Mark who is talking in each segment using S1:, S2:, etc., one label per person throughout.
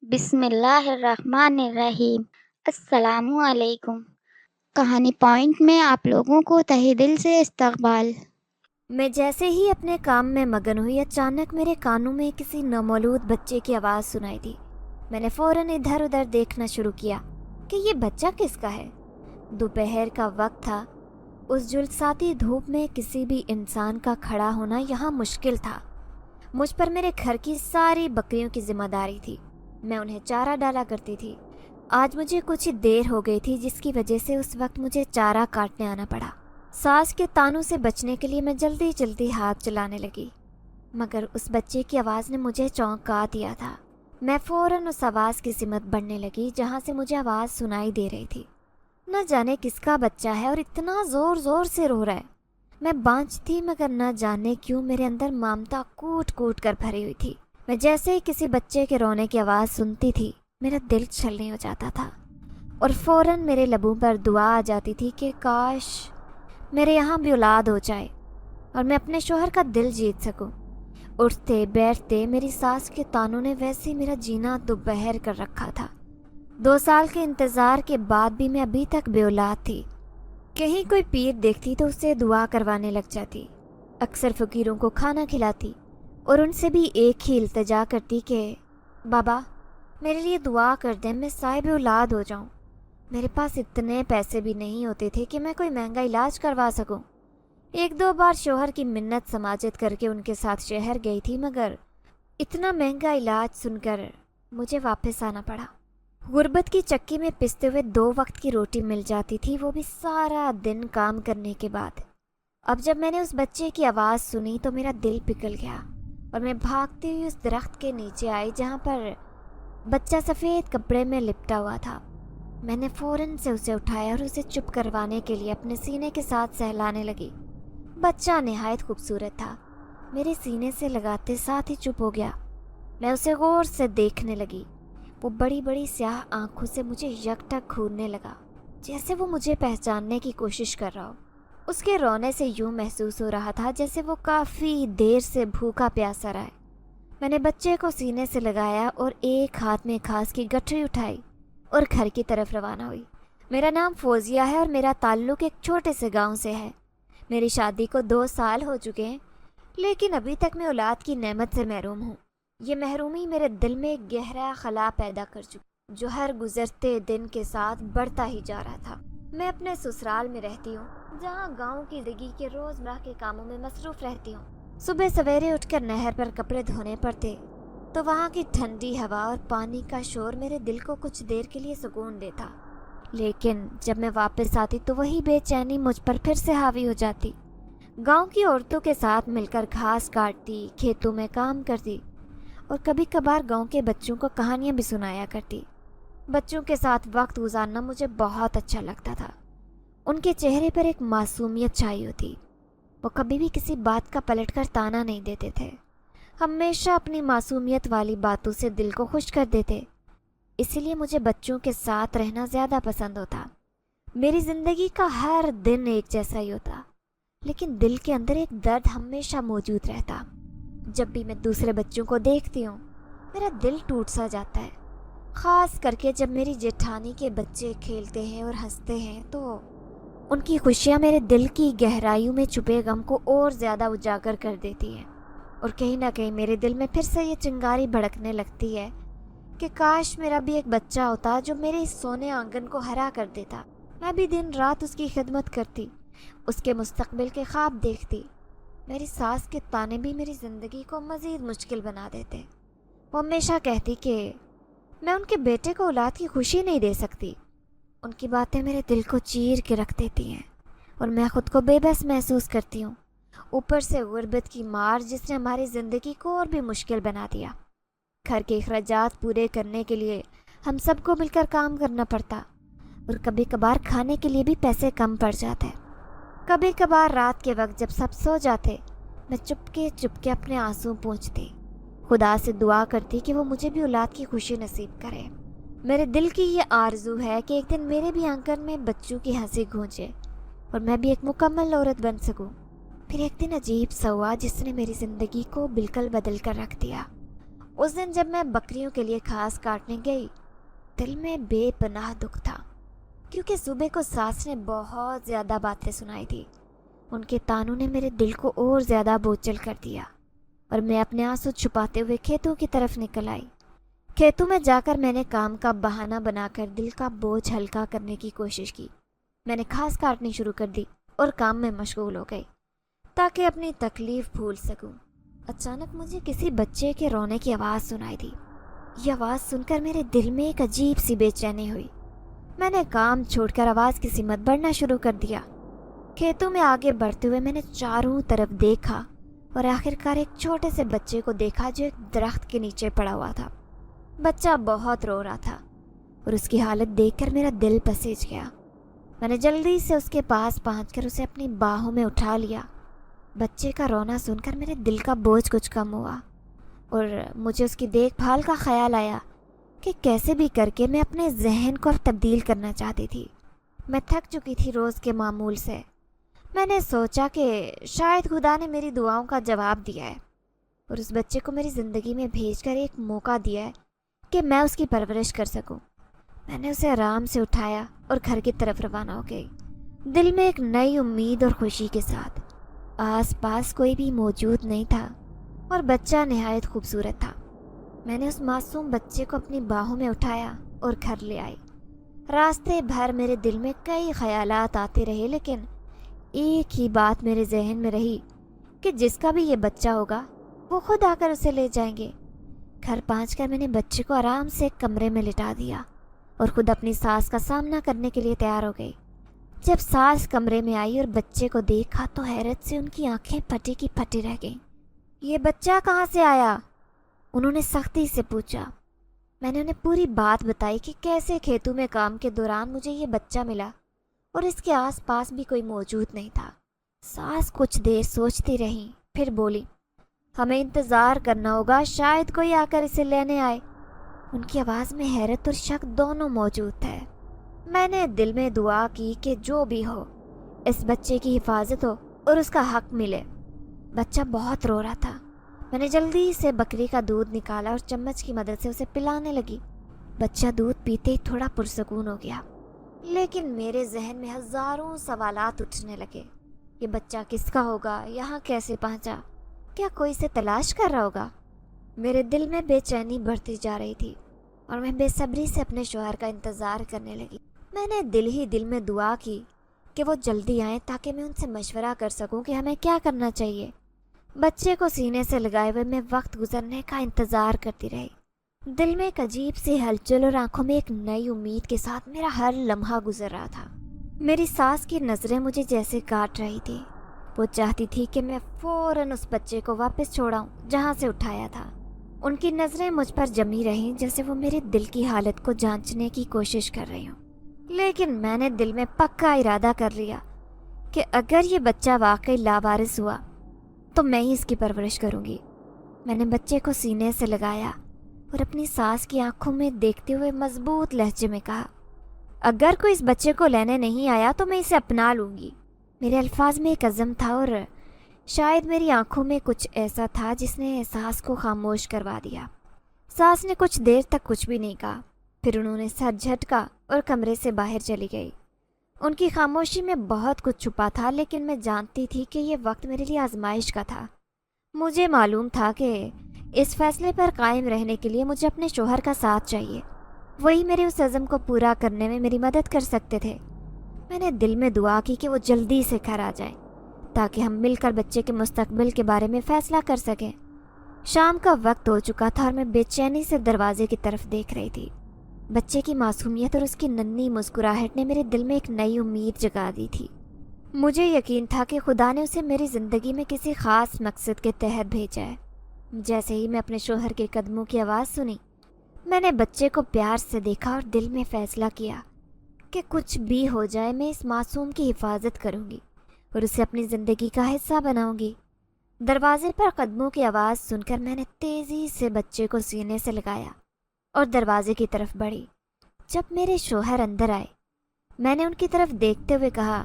S1: بسم اللہ الرحمن الرحیم۔ السلام علیکم۔ کہانی پوائنٹ میں آپ لوگوں کو تہہ دل سے استقبال۔
S2: میں جیسے ہی اپنے کام میں مگن ہوئی، اچانک میرے کانوں میں کسی نومولود بچے کی آواز سنائی دی۔ میں نے فوراً ادھر ادھر دیکھنا شروع کیا کہ یہ بچہ کس کا ہے۔ دوپہر کا وقت تھا۔ اس جھلساتی دھوپ میں کسی بھی انسان کا کھڑا ہونا یہاں مشکل تھا۔ مجھ پر میرے گھر کی ساری بکریوں کی ذمہ داری تھی۔ میں انہیں چارہ ڈالا کرتی تھی۔ آج مجھے کچھ دیر ہو گئی تھی، جس کی وجہ سے اس وقت مجھے چارہ کاٹنے آنا پڑا۔ ساس کے تانوں سے بچنے کے لیے میں جلدی جلدی ہاتھ چلانے لگی، مگر اس بچے کی آواز نے مجھے چونکا دیا تھا۔ میں فوراً اس آواز کی سمت بڑھنے لگی جہاں سے مجھے آواز سنائی دے رہی تھی۔ نہ جانے کس کا بچہ ہے اور اتنا زور زور سے رو رہا ہے۔ میں بانجھ تھی، مگر نہ جانے کیوں میرے اندر ممتا کوٹ کوٹ کر بھری ہوئی تھی۔ میں جیسے ہی کسی بچے کے رونے کی آواز سنتی تھی، میرا دل چھلنی ہو جاتا تھا اور فوراً میرے لبوں پر دعا آ جاتی تھی کہ کاش میرے یہاں بھی اولاد ہو جائے اور میں اپنے شوہر کا دل جیت سکوں۔ اٹھتے بیٹھتے میری ساس کے تانوں نے ویسے میرا جینا دوپہر کر رکھا تھا۔ 2 سال کے انتظار کے بعد بھی میں ابھی تک بے اولاد تھی۔ کہیں کوئی پیر دیکھتی تو اسے دعا کروانے لگ جاتی، اکثر فقیروں کو کھانا کھلاتی اور ان سے بھی ایک ہی التجا کرتی کہ بابا میرے لیے دعا کر دیں، میں صاحب اولاد ہو جاؤں۔ میرے پاس اتنے پیسے بھی نہیں ہوتے تھے کہ میں کوئی مہنگا علاج کروا سکوں۔ 1-2 بار شوہر کی منت سماجت کر کے ان کے ساتھ شہر گئی تھی، مگر اتنا مہنگا علاج سن کر مجھے واپس آنا پڑا۔ غربت کی چکی میں پستے ہوئے 2 وقت کی روٹی مل جاتی تھی، وہ بھی سارا دن کام کرنے کے بعد۔ اب جب میں نے اس بچے کی آواز سنی تو میرا دل پگھل گیا اور میں بھاگتی ہوئی اس درخت کے نیچے آئی جہاں پر بچہ سفید کپڑے میں لپٹا ہوا تھا۔ میں نے فوراً سے اسے اٹھایا اور اسے چپ کروانے کے لیے اپنے سینے کے ساتھ سہلانے لگی۔ بچہ نہایت خوبصورت تھا، میرے سینے سے لگاتے ساتھ ہی چپ ہو گیا۔ میں اسے غور سے دیکھنے لگی۔ وہ بڑی بڑی سیاہ آنکھوں سے مجھے یکٹک گھورنے لگا، جیسے وہ مجھے پہچاننے کی کوشش کر رہا ہو۔ اس کے رونے سے یوں محسوس ہو رہا تھا جیسے وہ کافی دیر سے بھوکا پیاسا رہا ہے۔ میں نے بچے کو سینے سے لگایا اور ایک ہاتھ میں گھاس کی گٹھری اٹھائی اور گھر کی طرف روانہ ہوئی۔ میرا نام فوزیہ ہے اور میرا تعلق ایک چھوٹے سے گاؤں سے ہے۔ میری شادی کو 2 سال ہو چکے ہیں، لیکن ابھی تک میں اولاد کی نعمت سے محروم ہوں۔ یہ محرومی میرے دل میں ایک گہرا خلا پیدا کر چکی، جو ہر گزرتے دن کے ساتھ بڑھتا ہی جا رہا تھا۔ میں اپنے سسرال میں رہتی ہوں، جہاں گاؤں کی زندگی کے روزمرہ کے کاموں میں مصروف رہتی ہوں۔ صبح سویرے اٹھ کر نہر پر کپڑے دھونے پڑتے تو وہاں کی ٹھنڈی ہوا اور پانی کا شور میرے دل کو کچھ دیر کے لیے سکون دیتا، لیکن جب میں واپس آتی تو وہی بے چینی مجھ پر پھر سے حاوی ہو جاتی۔ گاؤں کی عورتوں کے ساتھ مل کر گھاس کاٹتی، کھیتوں میں کام کرتی اور کبھی کبھار گاؤں کے بچوں کو کہانیاں بھی سنایا کرتی۔ بچوں کے ساتھ وقت گزارنا مجھے بہت اچھا لگتا تھا۔ ان کے چہرے پر ایک معصومیت چھائی ہوتی، وہ کبھی بھی کسی بات کا پلٹ کر تانا نہیں دیتے تھے، ہمیشہ اپنی معصومیت والی باتوں سے دل کو خوش کر دیتے۔ اسی لیے مجھے بچوں کے ساتھ رہنا زیادہ پسند ہوتا۔ میری زندگی کا ہر دن ایک جیسا ہی ہوتا، لیکن دل کے اندر ایک درد ہمیشہ موجود رہتا۔ جب بھی میں دوسرے بچوں کو دیکھتی ہوں، میرا دل ٹوٹ سا جاتا ہے، خاص کر کے جب میری جیٹھانی کے بچے کھیلتے ہیں اور ہنستے ہیں تو ان کی خوشیاں میرے دل کی گہرائیوں میں چھپے غم کو اور زیادہ اجاگر کر دیتی ہیں، اور کہیں نہ کہیں میرے دل میں پھر سے یہ چنگاری بھڑکنے لگتی ہے کہ کاش میرا بھی ایک بچہ ہوتا جو میرے اس سونے آنگن کو ہرا کر دیتا۔ میں بھی دن رات اس کی خدمت کرتی، اس کے مستقبل کے خواب دیکھتی۔ میری ساس کے تانے بھی میری زندگی کو مزید مشکل بنا دیتے۔ وہ ہمیشہ کہتی کہ میں ان کے بیٹے کو اولاد کی خوشی نہیں دے سکتی۔ ان کی باتیں میرے دل کو چیر کے رکھ دیتی ہیں اور میں خود کو بے بس محسوس کرتی ہوں۔ اوپر سے غربت کی مار جس نے ہماری زندگی کو اور بھی مشکل بنا دیا۔ گھر کے اخراجات پورے کرنے کے لیے ہم سب کو مل کر کام کرنا پڑتا اور کبھی کبھار کھانے کے لیے بھی پیسے کم پڑ جاتے۔ کبھی کبھار رات کے وقت جب سب سو جاتے، میں چپکے چپکے اپنے آنسو پونچھتی، خدا سے دعا کرتی کہ وہ مجھے بھی اولاد کی خوشی نصیب کرے۔ میرے دل کی یہ آرزو ہے کہ ایک دن میرے بھی آنگن میں بچوں کی ہنسی گونجے اور میں بھی ایک مکمل عورت بن سکوں۔ پھر ایک دن عجیب سا ہوا جس نے میری زندگی کو بالکل بدل کر رکھ دیا۔ اس دن جب میں بکریوں کے لیے گھاس کاٹنے گئی، دل میں بے پناہ دکھ تھا، کیونکہ صبح کو ساس نے بہت زیادہ باتیں سنائی تھی۔ ان کے تانوں نے میرے دل کو اور زیادہ بوجھل کر دیا، اور میں اپنے آنسو چھپاتے ہوئے کھیتوں کی طرف نکل آئی۔ کھیتوں میں جا کر میں نے کام کا بہانہ بنا کر دل کا بوجھ ہلکا کرنے کی کوشش کی۔ میں نے گھاس کاٹنی شروع کر دی اور کام میں مشغول ہو گئی تاکہ اپنی تکلیف بھول سکوں۔ اچانک مجھے کسی بچے کے رونے کی آواز سنائی دی۔ یہ آواز سن کر میرے دل میں ایک عجیب سی بے چینی ہوئی۔ میں نے کام چھوڑ کر آواز کی سمت بڑھنا شروع کر دیا۔ کھیتوں میں آگے بڑھتے ہوئے میں نے چاروں طرف دیکھا اور آخرکار ایک چھوٹے سے بچے کو دیکھا جو ایک درخت کے نیچے پڑا ہوا تھا۔ بچہ بہت رو رہا تھا اور اس کی حالت دیکھ کر میرا دل پسیج گیا۔ میں نے جلدی سے اس کے پاس پہنچ کر اسے اپنی باہوں میں اٹھا لیا۔ بچے کا رونا سن کر میرے دل کا بوجھ کچھ کم ہوا اور مجھے اس کی دیکھ بھال کا خیال آیا کہ کیسے بھی کر کے میں اپنے ذہن کو تبدیل کرنا چاہتی تھی۔ میں تھک چکی تھی روز کے معمول سے۔ میں نے سوچا کہ شاید خدا نے میری دعاؤں کا جواب دیا ہے اور اس بچے کو میری زندگی میں بھیج کر ایک موقع دیا ہے کہ میں اس کی پرورش کر سکوں۔ میں نے اسے آرام سے اٹھایا اور گھر کی طرف روانہ ہو گئی، دل میں ایک نئی امید اور خوشی کے ساتھ۔ آس پاس کوئی بھی موجود نہیں تھا اور بچہ نہایت خوبصورت تھا۔ میں نے اس معصوم بچے کو اپنی باہوں میں اٹھایا اور گھر لے آئی۔ راستے بھر میرے دل میں کئی خیالات آتے رہے، لیکن ایک ہی بات میرے ذہن میں رہی کہ جس کا بھی یہ بچہ ہوگا وہ خود آ کر اسے لے جائیں گے۔ گھر پہنچ کر میں نے بچے کو آرام سے ایک کمرے میں لٹا دیا اور خود اپنی ساس کا سامنا کرنے کے لیے تیار ہو گئی۔ جب ساس کمرے میں آئی اور بچے کو دیکھا تو حیرت سے ان کی آنکھیں پھٹی کی پھٹی رہ گئیں۔ یہ بچہ کہاں سے آیا؟ انہوں نے سختی سے پوچھا۔ میں نے انہیں پوری بات بتائی کہ کیسے کھیتوں میں کام کے دوران مجھے یہ بچہ ملا اور اس کے آس پاس بھی کوئی موجود نہیں تھا۔ ساس کچھ دیر سوچتی رہیں، پھر بولی، ہمیں انتظار کرنا ہوگا، شاید کوئی آ کر اسے لینے آئے۔ ان کی آواز میں حیرت اور شک دونوں موجود تھے۔ میں نے دل میں دعا کی کہ جو بھی ہو اس بچے کی حفاظت ہو اور اس کا حق ملے۔ بچہ بہت رو رہا تھا۔ میں نے جلدی سے بکری کا دودھ نکالا اور چمچ کی مدد سے اسے پلانے لگی۔ بچہ دودھ پیتے ہی تھوڑا پرسکون ہو گیا، لیکن میرے ذہن میں ہزاروں سوالات اٹھنے لگے۔ یہ بچہ کس کا ہوگا؟ یہاں کیسے پہنچا؟ کیا کوئی اسے تلاش کر رہا ہوگا؟ میرے دل میں بے چینی بڑھتی جا رہی تھی اور میں بے صبری سے اپنے شوہر کا انتظار کرنے لگی۔ میں نے دل ہی دل میں دعا کی کہ وہ جلدی آئیں تاکہ میں ان سے مشورہ کر سکوں کہ ہمیں کیا کرنا چاہیے۔ بچے کو سینے سے لگائے ہوئے میں وقت گزرنے کا انتظار کرتی رہی۔ دل میں ایک عجیب سی ہلچل اور آنکھوں میں ایک نئی امید کے ساتھ میرا ہر لمحہ گزر رہا تھا۔ میری ساس کی نظریں مجھے جیسے کاٹ رہی تھی۔ وہ چاہتی تھی کہ میں فوراً اس بچے کو واپس چھوڑاؤں جہاں سے اٹھایا تھا۔ ان کی نظریں مجھ پر جمی رہیں جیسے وہ میرے دل کی حالت کو جانچنے کی کوشش کر رہی ہوں۔ لیکن میں نے دل میں پکا ارادہ کر لیا کہ اگر یہ بچہ واقعی لاوارث ہوا تو میں ہی اس کی پرورش کروں گی۔ میں نے بچے کو سینے سے لگایا اور اپنی ساس کی آنکھوں میں دیکھتے ہوئے مضبوط لہجے میں کہا، اگر کوئی اس بچے کو لینے نہیں آیا تو میں اسے اپنا لوں گی۔ میرے الفاظ میں ایک عزم تھا اور شاید میری آنکھوں میں کچھ ایسا تھا جس نے ساس کو خاموش کروا دیا۔ ساس نے کچھ دیر تک کچھ بھی نہیں کہا، پھر انہوں نے سر جھٹکا اور کمرے سے باہر چلی گئی۔ ان کی خاموشی میں بہت کچھ چھپا تھا، لیکن میں جانتی تھی کہ یہ وقت میرے لیے آزمائش کا تھا۔ مجھے معلوم تھا کہ اس فیصلے پر قائم رہنے کے لیے مجھے اپنے شوہر کا ساتھ چاہیے، وہی میرے اس عزم کو پورا کرنے میں میری مدد کر سکتے تھے۔ میں نے دل میں دعا کی کہ وہ جلدی سے گھر آ جائیں تاکہ ہم مل کر بچے کے مستقبل کے بارے میں فیصلہ کر سکیں۔ شام کا وقت ہو چکا تھا اور میں بے چینی سے دروازے کی طرف دیکھ رہی تھی۔ بچے کی معصومیت اور اس کی ننھی مسکراہٹ نے میرے دل میں ایک نئی امید جگا دی تھی۔ مجھے یقین تھا کہ خدا نے اسے میری زندگی میں کسی خاص مقصد کے تحت بھیجا ہے۔ جیسے ہی میں اپنے شوہر کے قدموں کی آواز سنی، میں نے بچے کو پیار سے دیکھا اور دل میں فیصلہ کیا کہ کچھ بھی ہو جائے میں اس معصوم کی حفاظت کروں گی اور اسے اپنی زندگی کا حصہ بناؤں گی۔ دروازے پر قدموں کی آواز سن کر میں نے تیزی سے بچے کو سینے سے لگایا اور دروازے کی طرف بڑھی۔ جب میرے شوہر اندر آئے، میں نے ان کی طرف دیکھتے ہوئے کہا،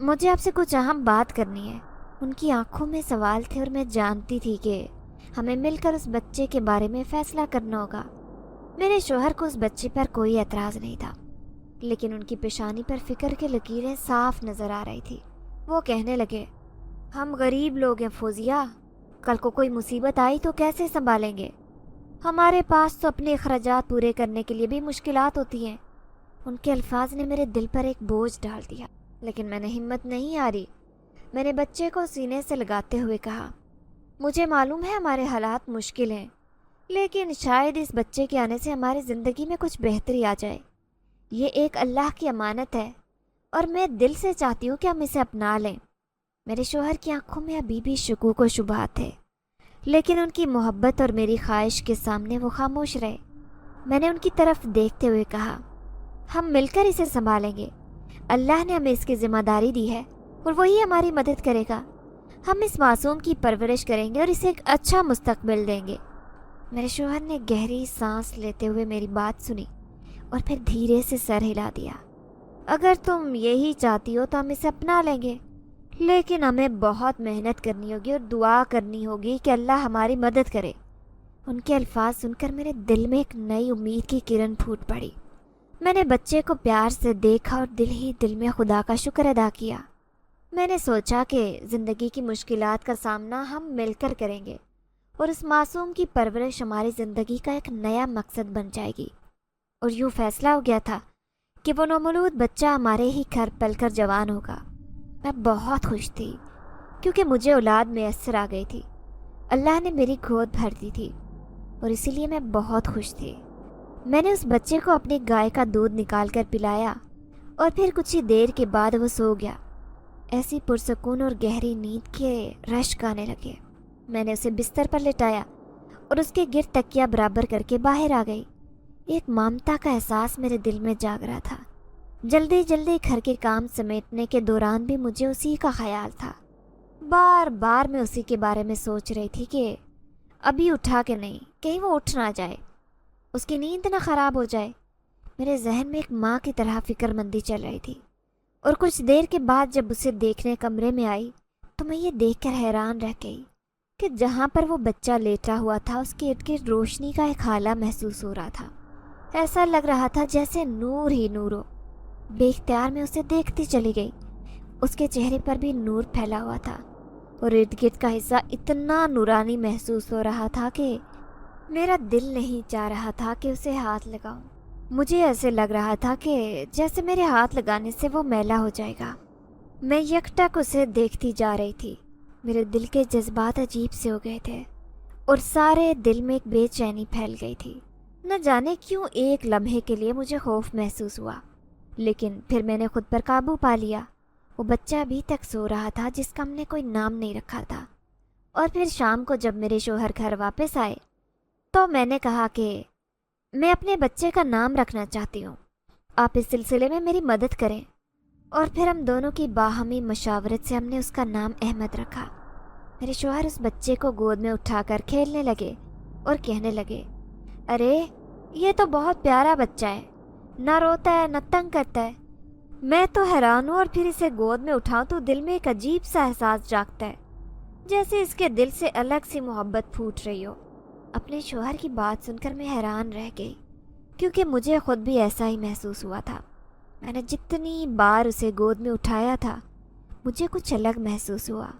S2: مجھے آپ سے کچھ اہم بات کرنی ہے۔ ان کی آنکھوں میں سوال تھے اور میں جانتی تھی کہ ہمیں مل کر اس بچے کے بارے میں فیصلہ کرنا ہوگا۔ میرے شوہر کو اس بچے پر کوئی اعتراض نہیں تھا، لیکن ان کی پیشانی پر فکر کی لکیریں صاف نظر آ رہی تھی۔ وہ کہنے لگے، ہم غریب لوگ ہیں فوزیہ، کل کو کوئی مصیبت آئی تو کیسے سنبھالیں گے؟ ہمارے پاس تو اپنے اخراجات پورے کرنے کے لیے بھی مشکلات ہوتی ہیں۔ ان کے الفاظ نے میرے دل پر ایک بوجھ ڈال دیا، لیکن میں نے ہمت نہیں ہاری۔ میں نے بچے کو سینے سے لگاتے ہوئے کہا، مجھے معلوم ہے ہمارے حالات مشکل ہیں، لیکن شاید اس بچے کے آنے سے ہماری زندگی میں کچھ بہتری آ جائے۔ یہ ایک اللہ کی امانت ہے اور میں دل سے چاہتی ہوں کہ ہم اسے اپنا لیں۔ میرے شوہر کی آنکھوں میں ابھی بھی شکوک و شبہات تھے، لیکن ان کی محبت اور میری خواہش کے سامنے وہ خاموش رہے۔ میں نے ان کی طرف دیکھتے ہوئے کہا، ہم مل کر اسے سنبھالیں گے۔ اللہ نے ہمیں اس کی ذمہ داری دی ہے اور وہی ہماری مدد کرے گا۔ ہم اس معصوم کی پرورش کریں گے اور اسے ایک اچھا مستقبل دیں گے۔ میرے شوہر نے گہری سانس لیتے ہوئے میری بات سنی اور پھر دھیرے سے سر ہلا دیا۔ اگر تم یہی چاہتی ہو تو ہم اسے اپنا لیں گے، لیکن ہمیں بہت محنت کرنی ہوگی اور دعا کرنی ہوگی کہ اللہ ہماری مدد کرے۔ ان کے الفاظ سن کر میرے دل میں ایک نئی امید کی کرن پھوٹ پڑی۔ میں نے بچے کو پیار سے دیکھا اور دل ہی دل میں خدا کا شکر ادا کیا۔ میں نے سوچا کہ زندگی کی مشکلات کا سامنا ہم مل کر کریں گے اور اس معصوم کی پرورش ہماری زندگی کا ایک نیا مقصد بن جائے گی۔ اور یوں فیصلہ ہو گیا تھا کہ وہ نومولود بچہ ہمارے ہی گھر پل کر جوان ہوگا۔ میں بہت خوش تھی کیونکہ مجھے اولاد میسر آ گئی تھی۔ اللہ نے میری گود بھر دی تھی اور اسی لیے میں بہت خوش تھی۔ میں نے اس بچے کو اپنی گائے کا دودھ نکال کر پلایا اور پھر کچھ ہی دیر کے بعد وہ سو گیا۔ ایسی پرسکون اور گہری نیند کے رشک آنے لگے۔ میں نے اسے بستر پر لٹایا اور اس کے گرد تکیہ برابر کر کے باہر آ گئی۔ ایک ممتا کا احساس میرے دل میں جاگ رہا تھا۔ جلدی جلدی گھر کے کام سمیٹنے کے دوران بھی مجھے اسی کا خیال تھا۔ بار بار میں اسی کے بارے میں سوچ رہی تھی کہ ابھی اٹھا کہ نہیں، کہیں وہ اٹھ نہ جائے، اس کی نیند نہ خراب ہو جائے۔ میرے ذہن میں ایک ماں کی طرح فکر مندی چل رہی تھی، اور کچھ دیر کے بعد جب اسے دیکھنے کمرے میں آئی تو میں یہ دیکھ کر حیران رہ گئی کہ جہاں پر وہ بچہ لیٹا ہوا تھا اس کے ارد گرد روشنی کا ایک حالہ محسوس ہو رہا تھا۔ ایسا لگ رہا تھا جیسے نور ہی نور ہو۔ بے اختیار میں اسے دیکھتی چلی گئی۔ اس کے چہرے پر بھی نور پھیلا ہوا تھا اور ارد گرد کا حصہ اتنا نورانی محسوس ہو رہا تھا کہ میرا دل نہیں چاہ رہا تھا کہ اسے ہاتھ لگاؤں۔ مجھے ایسے لگ رہا تھا کہ جیسے میرے ہاتھ لگانے سے وہ میلا ہو جائے گا۔ میں یکٹک اسے دیکھتی جا رہی تھی۔ میرے دل کے جذبات عجیب سے ہو گئے تھے اور سارے دل میں ایک بے چینی پھیل گئی تھی۔ نہ جانے کیوں ایک لمحے کے لیے مجھے خوف محسوس ہوا، لیکن پھر میں نے خود پر قابو پا لیا۔ وہ بچہ ابھی تک سو رہا تھا جس کا ہم نے کوئی نام نہیں رکھا تھا۔ اور پھر شام کو جب میرے شوہر گھر واپس آئے تو میں نے کہا کہ میں اپنے بچے کا نام رکھنا چاہتی ہوں، آپ اس سلسلے میں میری مدد کریں۔ اور پھر ہم دونوں کی باہمی مشاورت سے ہم نے اس کا نام احمد رکھا۔ میرے شوہر اس بچے کو گود میں اٹھا کر کھیلنے لگے اور کہنے لگے، ارے یہ تو بہت پیارا بچہ ہے، نہ روتا ہے نہ تنگ کرتا ہے۔ میں تو حیران ہوں، اور پھر اسے گود میں اٹھاؤں تو دل میں ایک عجیب سا احساس جاگتا ہے، جیسے اس کے دل سے الگ سی محبت پھوٹ رہی ہو۔ اپنے شوہر کی بات سن کر میں حیران رہ گئی، کیونکہ مجھے خود بھی ایسا ہی محسوس ہوا تھا۔ میں نے جتنی بار اسے گود میں اٹھایا تھا مجھے کچھ الگ محسوس ہوا۔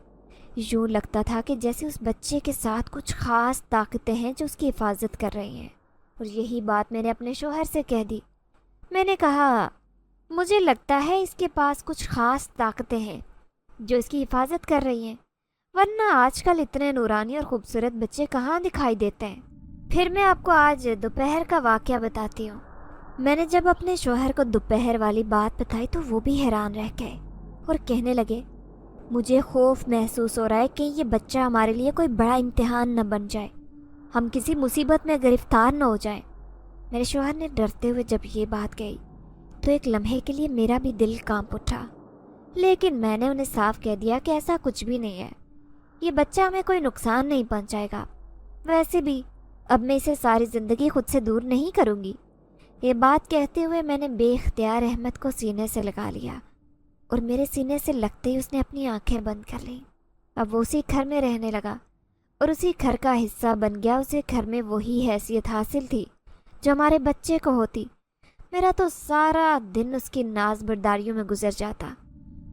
S2: یوں لگتا تھا کہ جیسے اس بچے کے ساتھ کچھ خاص طاقتیں ہیں جو اس کی حفاظت کر رہی ہیں، اور یہی بات میں نے اپنے شوہر سے کہہ دی۔ میں نے کہا، مجھے لگتا ہے اس کے پاس کچھ خاص طاقتیں ہیں جو اس کی حفاظت کر رہی ہیں، ورنہ آج کل اتنے نورانی اور خوبصورت بچے کہاں دکھائی دیتے ہیں۔ پھر میں آپ کو آج دوپہر کا واقعہ بتاتی ہوں۔ میں نے جب اپنے شوہر کو دوپہر والی بات بتائی تو وہ بھی حیران رہ گئے اور کہنے لگے، مجھے خوف محسوس ہو رہا ہے کہ یہ بچہ ہمارے لیے کوئی بڑا امتحان نہ بن جائے، ہم کسی مصیبت میں گرفتار نہ ہو جائیں۔ میرے شوہر نے ڈرتے ہوئے جب یہ بات کہی تو ایک لمحے کے لیے میرا بھی دل کانپ اٹھا، لیکن میں نے انہیں صاف کہہ دیا کہ ایسا کچھ بھی نہیں ہے، یہ بچہ ہمیں کوئی نقصان نہیں پہنچائے گا، ویسے بھی اب میں اسے ساری زندگی خود سے دور نہیں کروں گی۔ یہ بات کہتے ہوئے میں نے بے اختیار احمد کو سینے سے لگا لیا، اور میرے سینے سے لگتے ہی اس نے اپنی آنکھیں بند کر لیں۔ اب وہ اسی گھر میں رہنے لگا اور اسی گھر کا حصہ بن گیا. اسے گھر میں وہی حیثیت حاصل تھی جو ہمارے بچے کو ہوتی. میرا تو سارا دن اس کی ناز برداریوں میں گزر جاتا.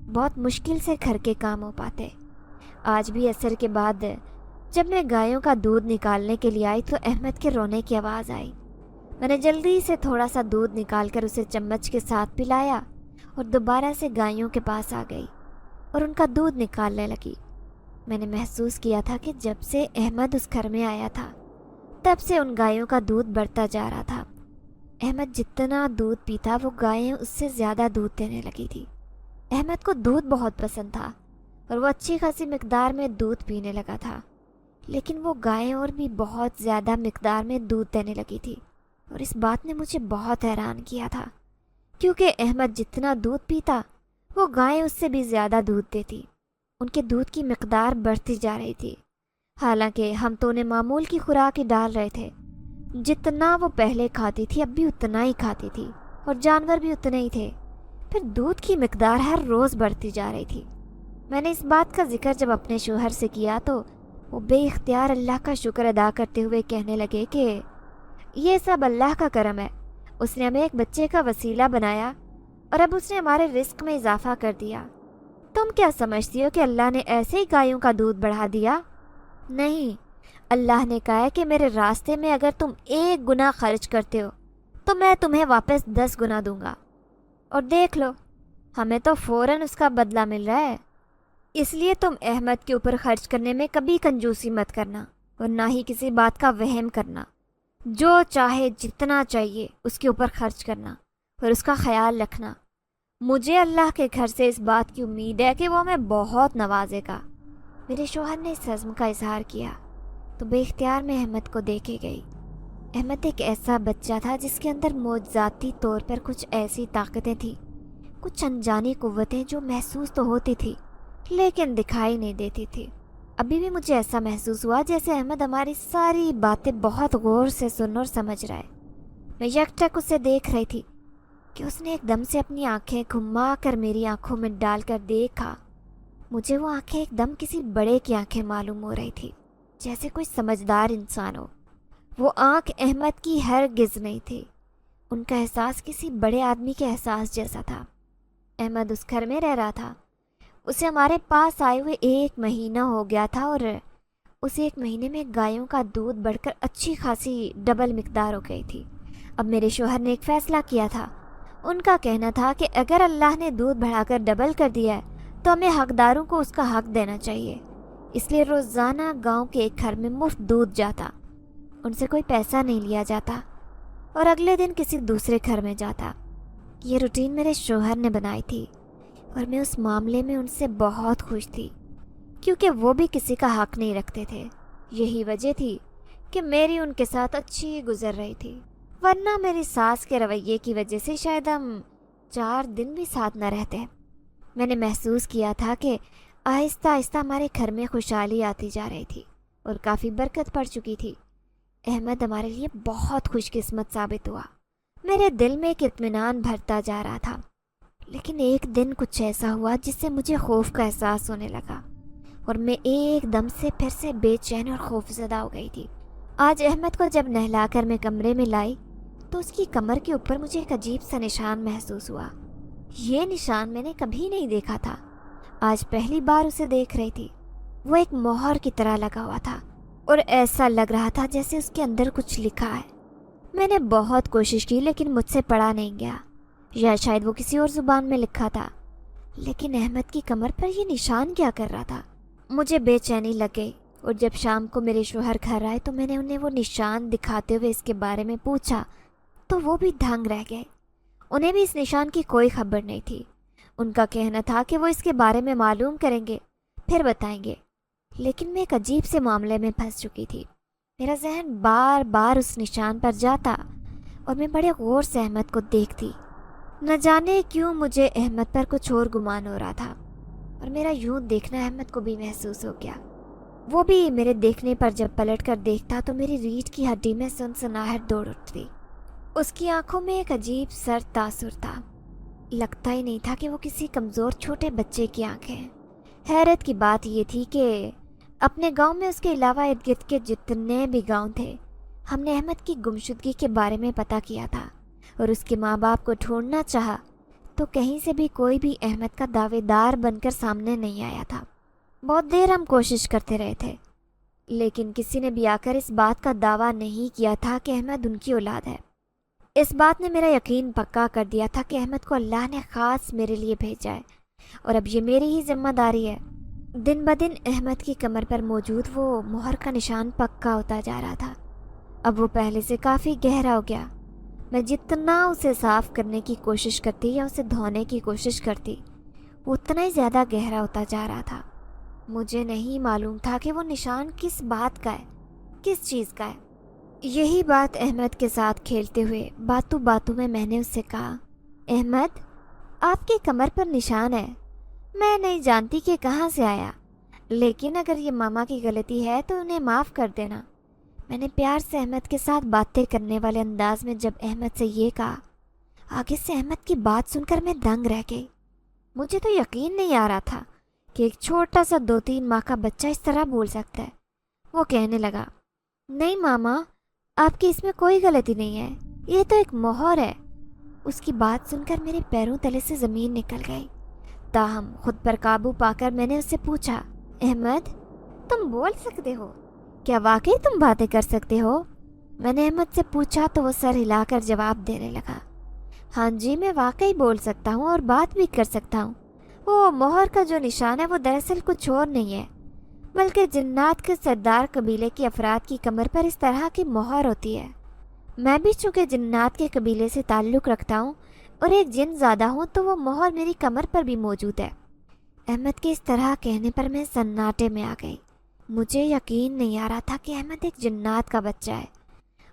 S2: بہت مشکل سے گھر کے کام ہو پاتے. آج بھی عصر کے بعد جب میں گایوں کا دودھ نکالنے کے لیے آئی تو احمد کے رونے کی آواز آئی. میں نے جلدی سے تھوڑا سا دودھ نکال کر اسے چمچ کے ساتھ پلایا اور دوبارہ سے گایوں کے پاس آ گئی اور ان کا دودھ نکالنے لگی. میں نے محسوس کیا تھا کہ جب سے احمد اس گھر میں آیا تھا تب سے ان گایوں کا دودھ بڑھتا جا رہا تھا. احمد جتنا دودھ پیتا وہ گائیں اس سے زیادہ دودھ دینے لگی تھی. احمد کو دودھ بہت پسند تھا اور وہ اچھی خاصی مقدار میں دودھ پینے لگا تھا، لیکن وہ گائیں اور بھی بہت زیادہ مقدار میں دودھ دینے لگی تھی. اور اس بات نے مجھے بہت حیران کیا تھا کیونکہ احمد جتنا دودھ پیتا وہ گائیں اس سے بھی زیادہ دودھ دیتی. ان کے دودھ کی مقدار بڑھتی جا رہی تھی. حالانکہ ہم تو انہیں معمول کی خوراک ہی ڈال رہے تھے. جتنا وہ پہلے کھاتی تھی اب بھی اتنا ہی کھاتی تھی اور جانور بھی اتنے ہی تھے. پھر دودھ کی مقدار ہر روز بڑھتی جا رہی تھی. میں نے اس بات کا ذکر جب اپنے شوہر سے کیا تو وہ بے اختیار اللہ کا شکر ادا کرتے ہوئے کہنے لگے کہ یہ سب اللہ کا کرم ہے. اس نے ہمیں ایک بچے کا وسیلہ بنایا اور اب اس نے ہمارے رزق میں اضافہ کر دیا. تم کیا سمجھتی ہو کہ اللہ نے ایسے ہی گایوں کا دودھ بڑھا دیا؟ نہیں، اللہ نے کہا ہے کہ میرے راستے میں اگر تم 1 گنا خرچ کرتے ہو تو میں تمہیں واپس 10 گنا دوں گا. اور دیکھ لو، ہمیں تو فوراً اس کا بدلہ مل رہا ہے. اس لیے تم احمد کے اوپر خرچ کرنے میں کبھی کنجوسی مت کرنا اور نہ ہی کسی بات کا وہم کرنا. جو چاہے جتنا چاہیے اس کے اوپر خرچ کرنا اور اس کا خیال رکھنا. مجھے اللہ کے گھر سے اس بات کی امید ہے کہ وہ ہمیں بہت نوازے گا. میرے شوہر نے اس عزم کا اظہار کیا تو بے اختیار میں احمد کو دیکھے گئی. احمد ایک ایسا بچہ تھا جس کے اندر معجزاتی طور پر کچھ ایسی طاقتیں تھیں، کچھ انجانی قوتیں جو محسوس تو ہوتی تھی لیکن دکھائی نہیں دیتی تھی. ابھی بھی مجھے ایسا محسوس ہوا جیسے احمد ہماری ساری باتیں بہت غور سے سن اور سمجھ رہا ہے. میں یکٹک اسے دیکھ رہی تھی کہ اس نے ایک دم سے اپنی آنکھیں گھما کر میری آنکھوں میں ڈال کر دیکھا. مجھے وہ آنکھیں ایک دم کسی بڑے کی آنکھیں معلوم ہو رہی تھی، جیسے کوئی سمجھدار انسان ہو. وہ آنکھ احمد کی ہرگز نہیں تھی. ان کا احساس کسی بڑے آدمی کے احساس جیسا تھا. احمد اس گھر میں رہ رہا تھا. اسے ہمارے پاس آئے ہوئے 1 مہینہ ہو گیا تھا اور اسے 1 مہینے میں گایوں کا دودھ بڑھ کر اچھی خاصی ڈبل مقدار ہو گئی تھی. اب میرے شوہر نے ایک فیصلہ کیا تھا. ان کا کہنا تھا کہ اگر اللہ نے دودھ بڑھا کر ڈبل کر دیا ہے تو ہمیں حقداروں کو اس کا حق دینا چاہیے. اس لیے روزانہ گاؤں کے ایک گھر میں مفت دودھ جاتا، ان سے کوئی پیسہ نہیں لیا جاتا اور اگلے دن کسی دوسرے گھر میں جاتا. یہ روٹین میرے شوہر نے بنائی تھی اور میں اس معاملے میں ان سے بہت خوش تھی کیونکہ وہ بھی کسی کا حق نہیں رکھتے تھے. یہی وجہ تھی کہ میری ان کے ساتھ اچھی گزر رہی تھی، ورنہ میری ساس کے رویے کی وجہ سے شاید ہم 4 دن بھی ساتھ نہ رہتے. میں نے محسوس کیا تھا کہ آہستہ آہستہ ہمارے گھر میں خوشحالی آتی جا رہی تھی اور کافی برکت پڑ چکی تھی. احمد ہمارے لیے بہت خوش قسمت ثابت ہوا. میرے دل میں ایک اطمینان بھرتا جا رہا تھا. لیکن ایک دن کچھ ایسا ہوا جس سے مجھے خوف کا احساس ہونے لگا اور میں ایک دم سے پھر سے بے چین اور خوف زدہ ہو گئی تھی. آج احمد کو جب نہلا کر میں کمرے میں لائی تو اس کی کمر کے اوپر مجھے ایک عجیب سا نشان محسوس ہوا. یہ نشان میں نے کبھی نہیں دیکھا تھا. آج پہلی بار اسے دیکھ رہی تھی. وہ ایک مہر کی طرح لگا ہوا تھا اور ایسا لگ رہا تھا جیسے اس کے اندر کچھ لکھا ہے. میں نے بہت کوشش کی لیکن مجھ سے پڑھا نہیں گیا، یا شاید وہ کسی اور زبان میں لکھا تھا. لیکن احمد کی کمر پر یہ نشان کیا کر رہا تھا؟ مجھے بے چینی لگ گئی اور جب شام کو میرے شوہر گھر آئے تو میں نے انہیں وہ نشان دکھاتے ہوئے اس کے بارے میں پوچھا تو وہ بھی دھنگ رہ گئے. انہیں بھی اس نشان کی کوئی خبر نہیں تھی. ان کا کہنا تھا کہ وہ اس کے بارے میں معلوم کریں گے پھر بتائیں گے. لیکن میں ایک عجیب سے معاملے میں پھنس چکی تھی. میرا ذہن بار بار اس نشان پر جاتا اور میں بڑے غور سے احمد کو دیکھتی. نہ جانے کیوں مجھے احمد پر کچھ اور گمان ہو رہا تھا اور میرا یوں دیکھنا احمد کو بھی محسوس ہو گیا. وہ بھی میرے دیکھنے پر جب پلٹ کر دیکھتا تو میری ریڑھ کی ہڈی میں سنسناہٹ دوڑ اٹھتی. اس کی آنکھوں میں ایک عجیب سرد تاثر تھا. لگتا ہی نہیں تھا کہ وہ کسی کمزور چھوٹے بچے کی آنکھیں ہیں. حیرت کی بات یہ تھی کہ اپنے گاؤں میں اس کے علاوہ ارد گرد کے جتنے بھی گاؤں تھے، ہم نے احمد کی گمشدگی کے بارے میں پتہ کیا تھا اور اس کے ماں باپ کو ڈھونڈنا چاہا تو کہیں سے بھی کوئی بھی احمد کا دعوے دار بن کر سامنے نہیں آیا تھا۔ بہت دیر ہم کوشش کرتے رہے تھے، لیکن کسی نے بھی آ کر اس بات کا دعویٰ نہیں کیا تھا کہ احمد ان کی اولاد ہے۔ اس بات نے میرا یقین پکا کر دیا تھا کہ احمد کو اللہ نے خاص میرے لیے بھیجا ہے اور اب یہ میری ہی ذمہ داری ہے۔ دن بدن احمد کی کمر پر موجود وہ مہر کا نشان پکا ہوتا جا رہا تھا۔ اب وہ پہلے سے کافی گہرا ہو گیا۔ میں جتنا اسے صاف کرنے کی کوشش کرتی یا اسے دھونے کی کوشش کرتی، وہ اتنا ہی زیادہ گہرا ہوتا جا رہا تھا۔ مجھے نہیں معلوم تھا کہ وہ نشان کس بات کا ہے، کس چیز کا ہے۔ یہی بات احمد کے ساتھ کھیلتے ہوئے باتوں باتوں میں نے اس سے کہا، احمد، آپ کی کمر پر نشان ہے۔ میں نہیں جانتی کہ کہاں سے آیا، لیکن اگر یہ ماما کی غلطی ہے تو انہیں معاف کر دینا۔ میں نے پیار سے احمد کے ساتھ باتیں کرنے والے انداز میں جب احمد سے یہ کہا، آگے سے احمد کی بات سن کر میں دنگ رہ گئی۔ مجھے تو یقین نہیں آ رہا تھا کہ ایک چھوٹا سا 2-3 ماہ کا بچہ اس طرح بول سکتا ہے۔ وہ کہنے لگا، نہیں ماما، آپ کی اس میں کوئی غلطی نہیں ہے، یہ تو ایک مہر ہے۔ اس کی بات سن کر میرے پیروں تلے سے زمین نکل گئی۔ تاہم خود پر قابو پا کر میں نے اس سے پوچھا، احمد، تم بول سکتے ہو؟ کیا واقعی تم باتیں کر سکتے ہو؟ میں نے احمد سے پوچھا تو وہ سر ہلا کر جواب دینے لگا، ہاں جی، میں واقعی بول سکتا ہوں اور بات بھی کر سکتا ہوں۔ وہ مہر کا جو نشان ہے وہ دراصل کچھ اور نہیں ہے، بلکہ جنات کے سردار قبیلے کے افراد کی کمر پر اس طرح کی مہر ہوتی ہے۔ میں بھی چونکہ جنات کے قبیلے سے تعلق رکھتا ہوں اور ایک جن زادہ ہوں تو وہ مہر میری کمر پر بھی موجود ہے۔ احمد کے اس طرح کہنے پر میں سناٹے میں آ گئی۔ مجھے یقین نہیں آ رہا تھا کہ احمد ایک جنات کا بچہ ہے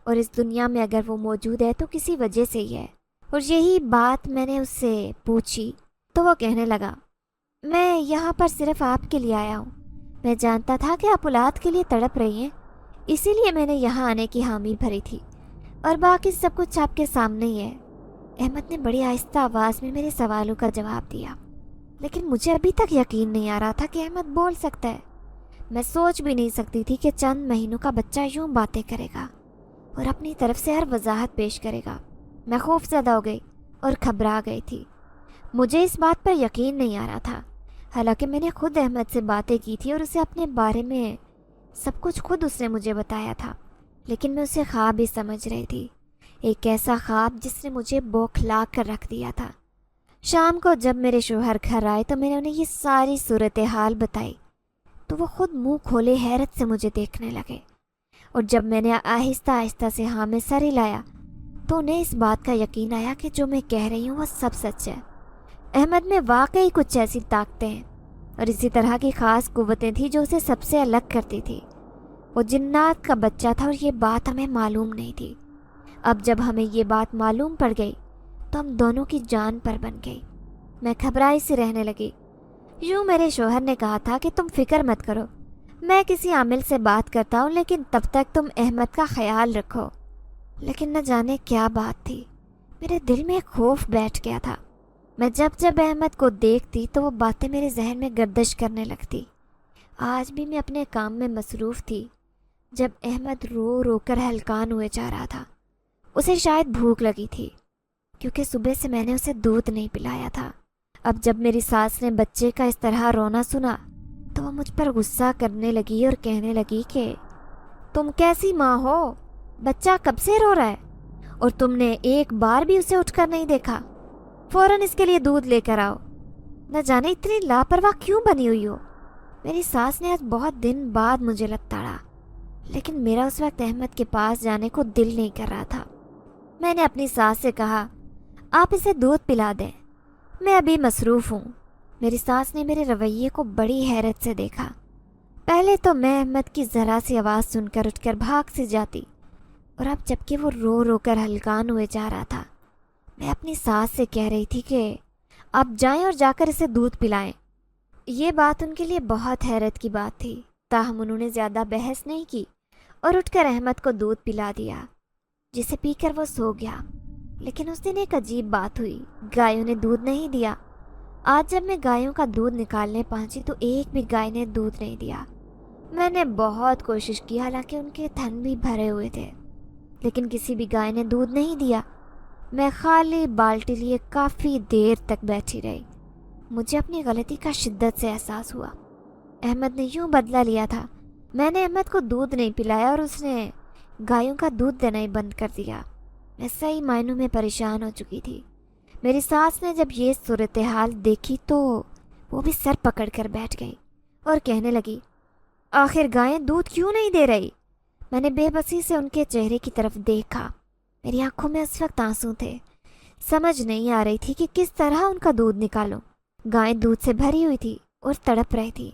S2: اور اس دنیا میں اگر وہ موجود ہے تو کسی وجہ سے ہی ہے۔ اور یہی بات میں نے اس سے پوچھی تو وہ کہنے لگا، میں یہاں پر صرف آپ کے لیے آیا ہوں۔ میں جانتا تھا کہ آپ اولاد کے لیے تڑپ رہی ہیں، اسی لیے میں نے یہاں آنے کی حامی بھری تھی، اور باقی سب کچھ آپ کے سامنے ہی ہے۔ احمد نے بڑی آہستہ آواز میں میرے سوالوں کا جواب دیا، لیکن مجھے ابھی تک یقین نہیں آ رہا تھا کہ احمد بول سکتا ہے۔ میں سوچ بھی نہیں سکتی تھی کہ چند مہینوں کا بچہ یوں باتیں کرے گا اور اپنی طرف سے ہر وضاحت پیش کرے گا۔ میں خوف زدہ ہو گئی اور گھبرا گئی تھی۔ مجھے اس بات پر یقین نہیں آ رہا تھا، حالانکہ میں نے خود احمد سے باتیں کی تھی اور اسے اپنے بارے میں سب کچھ خود اس نے مجھے بتایا تھا، لیکن میں اسے خواب ہی سمجھ رہی تھی، ایک ایسا خواب جس نے مجھے بوکھلا کر رکھ دیا تھا۔ شام کو جب میرے شوہر گھر آئے تو میں نے انہیں یہ ساری صورتحال بتائی تو وہ خود منہ کھولے حیرت سے مجھے دیکھنے لگے، اور جب میں نے آہستہ آہستہ سے ہاں میں سر ہلایا تو انہیں اس بات کا یقین آیا کہ جو میں کہہ رہی ہوں وہ سب سچ ہے۔ احمد میں واقعی کچھ ایسی طاقتیں ہیں اور اسی طرح کی خاص قوتیں تھیں جو اسے سب سے الگ کرتی تھی۔ وہ جنات کا بچہ تھا اور یہ بات ہمیں معلوم نہیں تھی۔ اب جب ہمیں یہ بات معلوم پڑ گئی تو ہم دونوں کی جان پر بن گئی۔ میں گھبرائی سی رہنے لگی۔ یوں میرے شوہر نے کہا تھا کہ تم فکر مت کرو، میں کسی عامل سے بات کرتا ہوں، لیکن تب تک تم احمد کا خیال رکھو۔ لیکن نہ جانے کیا بات تھی، میرے دل میں ایک خوف بیٹھ گیا تھا۔ میں جب احمد کو دیکھتی تو وہ باتیں میرے ذہن میں گردش کرنے لگتی۔ آج بھی میں اپنے کام میں مصروف تھی جب احمد رو رو کر ہلکان ہوئے جا رہا تھا۔ اسے شاید بھوک لگی تھی کیونکہ صبح سے میں نے اسے دودھ نہیں پلایا تھا۔ اب جب میری ساس نے بچے کا اس طرح رونا سنا تو وہ مجھ پر غصہ کرنے لگی اور کہنے لگی کہ تم کیسی ماں ہو، بچہ کب سے رو رہا ہے اور تم نے ایک بار بھی اسے اٹھ کر نہیں دیکھا، فوراً اس کے لیے دودھ لے کر آؤ۔ نہ جانے اتنی لاپرواہ کیوں بنی ہوئی ہو۔ میری ساس نے آج بہت دن بعد مجھے لتاڑا، لیکن میرا اس وقت احمد کے پاس جانے کو دل نہیں کر رہا تھا۔ میں نے اپنی ساس سے کہا، آپ اسے دودھ پلا دیں، میں ابھی مصروف ہوں۔ میری ساس نے میرے رویے کو بڑی حیرت سے دیکھا۔ پہلے تو میں احمد کی ذرا سی آواز سن کر اٹھ کر بھاگ سے جاتی، اور اب جب کہ وہ رو رو کر ہلکان ہوئے جا رہا تھا، میں اپنی ساس سے کہہ رہی تھی کہ آپ جائیں اور جا کر اسے دودھ پلائیں۔ یہ بات ان کے لیے بہت حیرت کی بات تھی، تاہم انہوں نے زیادہ بحث نہیں کی اور اٹھ کر احمد کو دودھ پلا دیا، جسے پی کر وہ سو گیا۔ لیکن اس دن ایک عجیب بات ہوئی، گایوں نے دودھ نہیں دیا۔ آج جب میں گایوں کا دودھ نکالنے پہنچی تو ایک بھی گائے نے دودھ نہیں دیا۔ میں نے بہت کوشش کی، حالانکہ ان کے تھن بھی بھرے ہوئے تھے، لیکن کسی بھی گائے نے دودھ نہیں دیا۔ میں خالی بالٹی لیے کافی دیر تک بیٹھی رہی۔ مجھے اپنی غلطی کا شدت سے احساس ہوا۔ احمد نے یوں بدلہ لیا تھا۔ میں نے احمد کو دودھ نہیں پلایا اور اس نے گایوں کا دودھ دینا ہی بند کر دیا۔ میں صحیح معنوں میں پریشان ہو چکی تھی۔ میری ساس نے جب یہ صورتحال دیکھی تو وہ بھی سر پکڑ کر بیٹھ گئی اور کہنے لگی، آخر گائیں دودھ کیوں نہیں دے رہی؟ میں نے بے بسی سے ان کے چہرے کی طرف دیکھا۔ میری آنکھوں میں اس وقت آنسو تھے۔ سمجھ نہیں آ رہی تھی کہ کس طرح ان کا دودھ نکالوں۔ گائیں دودھ سے بھری ہوئی تھی اور تڑپ رہی تھی،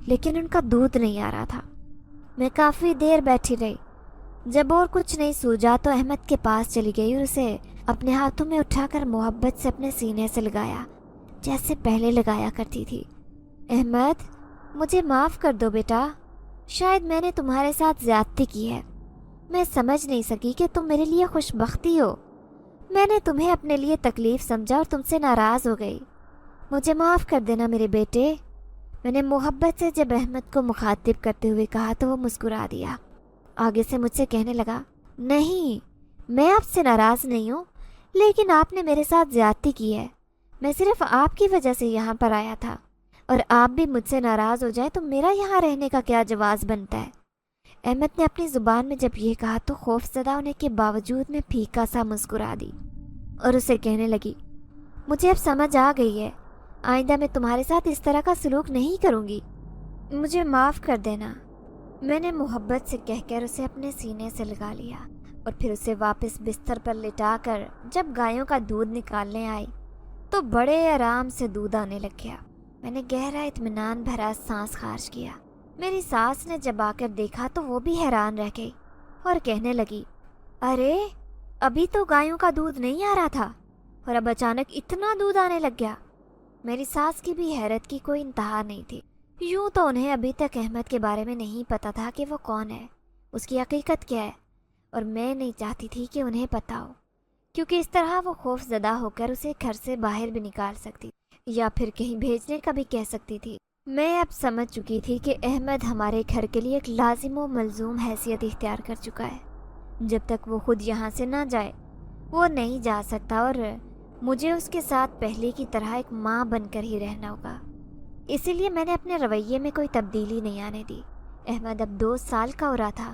S2: لیکن ان کا دودھ نہیں آ رہا تھا۔ میں کافی دیر بیٹھی رہی۔ جب اور کچھ نہیں سوجا تو احمد کے پاس چلی گئی اور اسے اپنے ہاتھوں میں اٹھا کر محبت سے اپنے سینے سے لگایا، جیسے پہلے لگایا کرتی تھی۔ احمد، مجھے معاف کر دو بیٹا، شاید میں نے تمہارے ساتھ زیادتی کی ہے۔ میں سمجھ نہیں سکی کہ تم میرے لیے خوش بختی ہو۔ میں نے تمہیں اپنے لیے تکلیف سمجھا اور تم سے ناراض ہو گئی۔ مجھے معاف کر دینا میرے بیٹے۔ میں نے محبت سے جب احمد کو مخاطب کرتے ہوئے کہا تو وہ مسکرا دیا۔ آگے سے مجھ سے کہنے لگا، نہیں، میں آپ سے ناراض نہیں ہوں، لیکن آپ نے میرے ساتھ زیادتی کی ہے۔ میں صرف آپ کی وجہ سے یہاں پر آیا تھا، اور آپ بھی مجھ سے ناراض ہو جائیں تو میرا یہاں رہنے کا کیا جواز بنتا ہے؟ احمد نے اپنی زبان میں جب یہ کہا تو خوف زدہ ہونے کے باوجود میں پھیکا سا مسکرا دی اور اسے کہنے لگی، مجھے اب سمجھ آ گئی ہے، آئندہ میں تمہارے ساتھ اس طرح کا سلوک نہیں کروں گی، مجھے معاف کر دینا۔ میں نے محبت سے کہہ کر اسے اپنے سینے سے لگا لیا اور پھر اسے واپس بستر پر لٹا کر جب گایوں کا دودھ نکالنے آئی تو بڑے آرام سے دودھ آنے لگ گیا۔ میں نے گہرا اطمینان بھرا سانس خارج کیا۔ میری ساس نے جب آ کر دیکھا تو وہ بھی حیران رہ گئی اور کہنے لگی، ارے ابھی تو گایوں کا دودھ نہیں آ رہا تھا اور اب اچانک اتنا دودھ آنے لگ گیا۔ میری ساس کی بھی حیرت کی کوئی انتہا نہیں تھی۔ یوں تو انہیں ابھی تک احمد کے بارے میں نہیں پتا تھا کہ وہ کون ہے، اس کی حقیقت کیا ہے، اور میں نہیں چاہتی تھی کہ انہیں پتا ہو، کیونکہ اس طرح وہ خوف زدہ ہو کر اسے گھر سے باہر بھی نکال سکتی یا پھر کہیں بھیجنے کا بھی کہہ سکتی تھی۔ میں اب سمجھ چکی تھی کہ احمد ہمارے گھر کے لیے ایک لازم و ملزوم حیثیت اختیار کر چکا ہے۔ جب تک وہ خود یہاں سے نہ جائے وہ نہیں جا سکتا، اور مجھے اس کے ساتھ پہلے کی طرح ایک ماں بن کر ہی رہنا ہوگا۔ اسی لیے میں نے اپنے رویے میں کوئی تبدیلی نہیں آنے دی۔ احمد اب 2 سال کا ہو رہا تھا،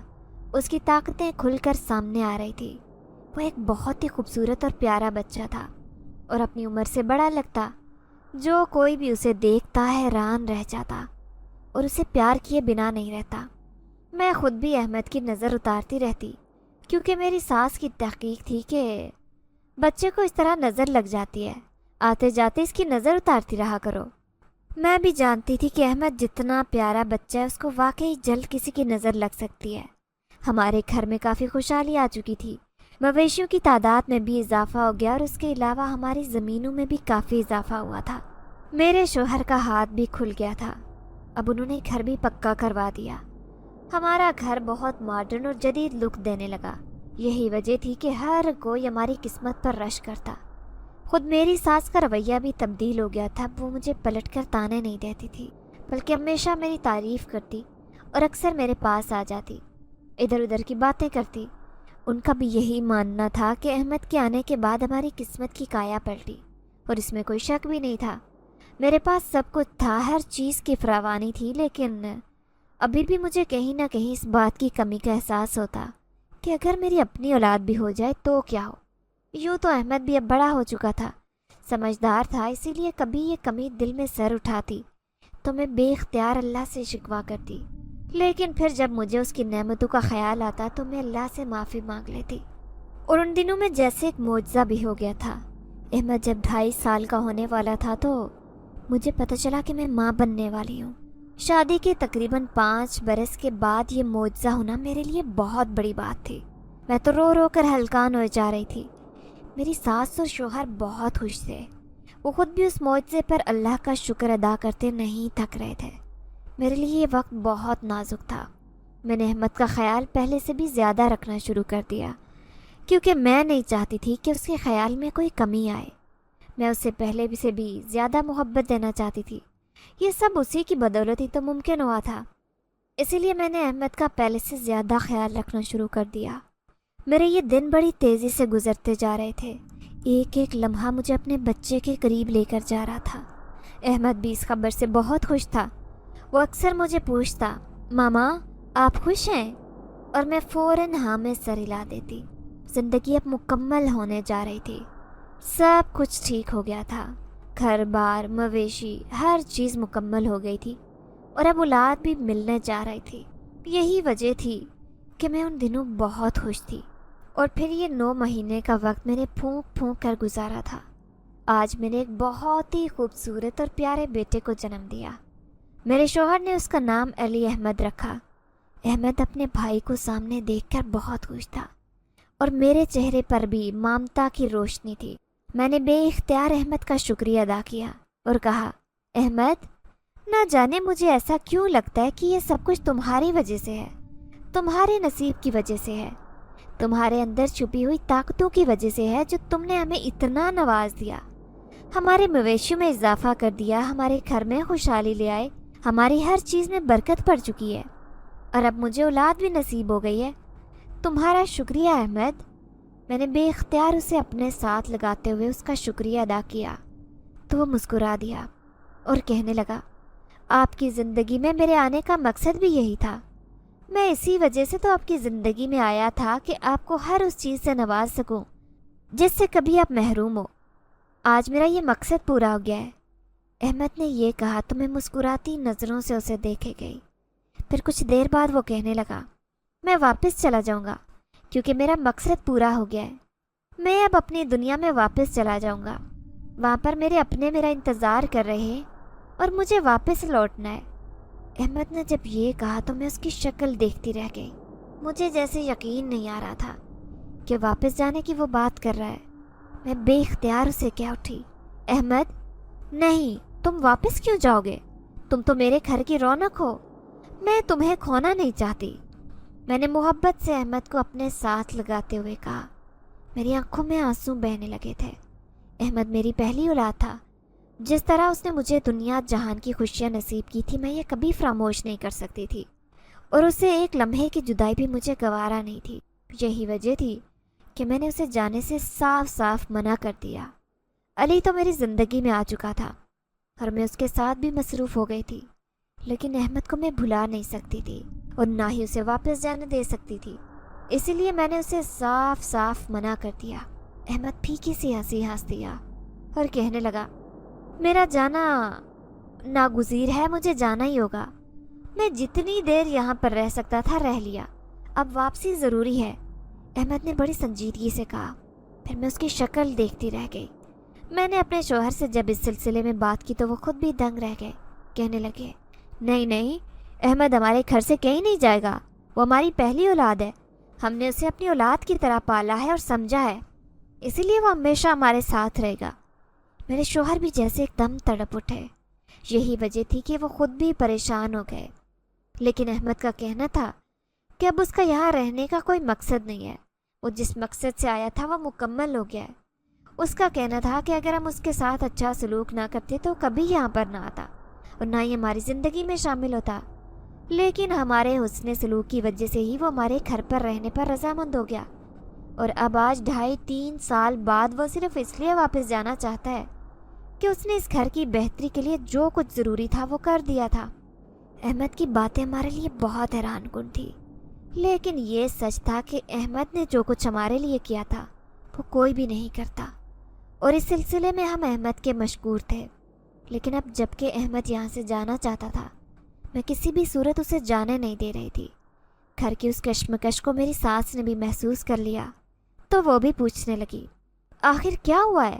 S2: اس کی طاقتیں کھل کر سامنے آ رہی تھی۔ وہ ایک بہت ہی خوبصورت اور پیارا بچہ تھا اور اپنی عمر سے بڑا لگتا۔ جو کوئی بھی اسے دیکھتا حیران رہ جاتا اور اسے پیار کیے بنا نہیں رہتا۔ میں خود بھی احمد کی نظر اتارتی رہتی، کیونکہ میری ساس کی تحقیق تھی کہ بچے کو اس طرح نظر لگ جاتی ہے، آتے جاتے اس کی نظر اتارتی رہا کرو۔ میں بھی جانتی تھی کہ احمد جتنا پیارا بچہ ہے اس کو واقعی جلد کسی کی نظر لگ سکتی ہے۔ ہمارے گھر میں کافی خوشحالی آ چکی تھی، مویشیوں کی تعداد میں بھی اضافہ ہو گیا اور اس کے علاوہ ہماری زمینوں میں بھی کافی اضافہ ہوا تھا۔ میرے شوہر کا ہاتھ بھی کھل گیا تھا، اب انہوں نے گھر بھی پکا کروا دیا۔ ہمارا گھر بہت ماڈرن اور جدید لک دینے لگا۔ یہی وجہ تھی کہ ہر کوئی ہماری قسمت پر رش کرتا۔ خود میری ساس کا رویہ بھی تبدیل ہو گیا تھا۔ وہ مجھے پلٹ کر تانے نہیں دیتی تھی، بلکہ ہمیشہ میری تعریف کرتی اور اکثر میرے پاس آ جاتی، ادھر ادھر کی باتیں کرتی۔ ان کا بھی یہی ماننا تھا کہ احمد کے آنے کے بعد ہماری قسمت کی کایا پلٹی، اور اس میں کوئی شک بھی نہیں تھا۔ میرے پاس سب کچھ تھا، ہر چیز کی فراوانی تھی، لیکن ابھی بھی مجھے کہیں نہ کہیں اس بات کی کمی کا احساس ہوتا کہ اگر میری اپنی اولاد بھی ہو جائے تو کیا ہو۔ یوں تو احمد بھی اب بڑا ہو چکا تھا، سمجھدار تھا، اسی لیے کبھی یہ کمی دل میں سر اٹھاتی تو میں بے اختیار اللہ سے شکوہ کرتی، لیکن پھر جب مجھے اس کی نعمتوں کا خیال آتا تو میں اللہ سے معافی مانگ لیتی۔ اور ان دنوں میں جیسے ایک معجزہ بھی ہو گیا تھا۔ احمد جب 2.5 سال کا ہونے والا تھا تو مجھے پتہ چلا کہ میں ماں بننے والی ہوں۔ شادی کے تقریباً 5 برس کے بعد یہ معجزہ ہونا میرے لیے بہت بڑی بات تھی۔ میں تو رو رو کر ہلکان ہو جا رہی تھی۔ میری ساس اور شوہر بہت خوش تھے، وہ خود بھی اس معجزے پر اللہ کا شکر ادا کرتے نہیں تھک رہے تھے۔ میرے لیے یہ وقت بہت نازک تھا۔ میں نے احمد کا خیال پہلے سے بھی زیادہ رکھنا شروع کر دیا، کیونکہ میں نہیں چاہتی تھی کہ اس کے خیال میں کوئی کمی آئے۔ میں اسے پہلے سے بھی زیادہ محبت دینا چاہتی تھی۔ یہ سب اسی کی بدولت ہی تو ممکن ہوا تھا۔ اسی لیے میں نے احمد کا پہلے سے زیادہ خیال رکھنا شروع کر دیا۔ میرے یہ دن بڑی تیزی سے گزرتے جا رہے تھے، ایک ایک لمحہ مجھے اپنے بچے کے قریب لے کر جا رہا تھا۔ احمد بھی اس خبر سے بہت خوش تھا۔ وہ اکثر مجھے پوچھتا، ماما آپ خوش ہیں؟ اور میں فوراً ہاں میں سر ہلا دیتی۔ زندگی اب مکمل ہونے جا رہی تھی، سب کچھ ٹھیک ہو گیا تھا، گھر بار مویشی ہر چیز مکمل ہو گئی تھی، اور اب اولاد بھی ملنے جا رہی تھی۔ یہی وجہ تھی کہ میں ان دنوں بہت خوش تھی۔ اور پھر یہ 9 مہینے کا وقت میں نے پھونک پھونک کر گزارا تھا۔ آج میں نے ایک بہت ہی خوبصورت اور پیارے بیٹے کو جنم دیا۔ میرے شوہر نے اس کا نام علی احمد رکھا۔ احمد اپنے بھائی کو سامنے دیکھ کر بہت خوش تھا، اور میرے چہرے پر بھی ممتا کی روشنی تھی۔ میں نے بے اختیار احمد کا شکریہ ادا کیا اور کہا، احمد نہ جانے مجھے ایسا کیوں لگتا ہے کہ یہ سب کچھ تمہاری وجہ سے ہے، تمہارے نصیب کی وجہ سے ہے، تمہارے اندر چھپی ہوئی طاقتوں کی وجہ سے ہے، جو تم نے ہمیں اتنا نواز دیا، ہمارے مویشیوں میں اضافہ کر دیا، ہمارے گھر میں خوشحالی لے آئے، ہماری ہر چیز میں برکت پڑ چکی ہے، اور اب مجھے اولاد بھی نصیب ہو گئی ہے۔ تمہارا شکریہ احمد۔ میں نے بے اختیار اسے اپنے ساتھ لگاتے ہوئے اس کا شکریہ ادا کیا تو وہ مسکرا دیا اور کہنے لگا، آپ کی زندگی میں میرے آنے کا مقصد بھی یہی تھا۔ میں اسی وجہ سے تو آپ کی زندگی میں آیا تھا کہ آپ کو ہر اس چیز سے نواز سکوں جس سے کبھی آپ محروم ہو۔ آج میرا یہ مقصد پورا ہو گیا ہے۔ احمد نے یہ کہا تو میں مسکراتی نظروں سے اسے دیکھے گئی۔ پھر کچھ دیر بعد وہ کہنے لگا، میں واپس چلا جاؤں گا کیونکہ میرا مقصد پورا ہو گیا ہے۔ میں اب اپنی دنیا میں واپس چلا جاؤں گا، وہاں پر میرے اپنے میرا انتظار کر رہے ہیں اور مجھے واپس لوٹنا ہے۔ احمد نے جب یہ کہا تو میں اس کی شکل دیکھتی رہ گئی۔ مجھے جیسے یقین نہیں آ رہا تھا کہ واپس جانے کی وہ بات کر رہا ہے۔ میں بے اختیار اسے کہہ اٹھی، احمد نہیں، تم واپس کیوں جاؤ گے؟ تم تو میرے گھر کی رونق ہو، میں تمہیں کھونا نہیں چاہتی۔ میں نے محبت سے احمد کو اپنے ساتھ لگاتے ہوئے کہا۔ میری آنکھوں میں آنسو بہنے لگے تھے۔ احمد میری پہلی اولاد تھا۔ جس طرح اس نے مجھے دنیا جہان کی خوشیاں نصیب کی تھی، میں یہ کبھی فراموش نہیں کر سکتی تھی، اور اسے ایک لمحے کی جدائی بھی مجھے گوارا نہیں تھی۔ یہی وجہ تھی کہ میں نے اسے جانے سے صاف صاف منع کر دیا۔ علی تو میری زندگی میں آ چکا تھا اور میں اس کے ساتھ بھی مصروف ہو گئی تھی، لیکن احمد کو میں بھلا نہیں سکتی تھی اور نہ ہی اسے واپس جانے دے سکتی تھی۔ اسی لیے میں نے اسے صاف صاف منع کر دیا۔ احمد پھیکی سی ہنسی ہنس دیا اور کہنے لگا، میرا جانا ناگزیر ہے، مجھے جانا ہی ہوگا۔ میں جتنی دیر یہاں پر رہ سکتا تھا رہ لیا، اب واپسی ضروری ہے۔ احمد نے بڑی سنجیدگی سے کہا۔ پھر میں اس کی شکل دیکھتی رہ گئی۔ میں نے اپنے شوہر سے جب اس سلسلے میں بات کی تو وہ خود بھی دنگ رہ گئے۔ کہنے لگے، نہیں نہیں، احمد ہمارے گھر سے کہیں نہیں جائے گا، وہ ہماری پہلی اولاد ہے، ہم نے اسے اپنی اولاد کی طرح پالا ہے اور سمجھا ہے، اسی لیے وہ ہمیشہ ہمارے ساتھ رہے گا۔ میرے شوہر بھی جیسے ایک دم تڑپ اٹھے۔ یہی وجہ تھی کہ وہ خود بھی پریشان ہو گئے، لیکن احمد کا کہنا تھا کہ اب اس کا یہاں رہنے کا کوئی مقصد نہیں ہے، وہ جس مقصد سے آیا تھا وہ مکمل ہو گیا ہے۔ اس کا کہنا تھا کہ اگر ہم اس کے ساتھ اچھا سلوک نہ کرتے تو کبھی یہاں پر نہ آتا اور نہ ہی ہماری زندگی میں شامل ہوتا، لیکن ہمارے حسن سلوک کی وجہ سے ہی وہ ہمارے گھر پر رہنے پر رضامند ہو گیا، اور اب آج 2.5-3 سال بعد وہ صرف اس لیے واپس جانا چاہتا ہے کہ اس نے اس گھر کی بہتری کے لیے جو کچھ ضروری تھا وہ کر دیا تھا۔ احمد کی باتیں ہمارے لیے بہت حیران کن تھی، لیکن یہ سچ تھا کہ احمد نے جو کچھ ہمارے لیے کیا تھا وہ کوئی بھی نہیں کرتا، اور اس سلسلے میں ہم احمد کے مشکور تھے۔ لیکن اب جب کہ احمد یہاں سے جانا چاہتا تھا، میں کسی بھی صورت اسے جانے نہیں دے رہی تھی۔ گھر کی اس کشمکش کو میری ساس نے بھی محسوس کر لیا تو وہ بھی پوچھنے لگی، آخر کیا ہوا ہے؟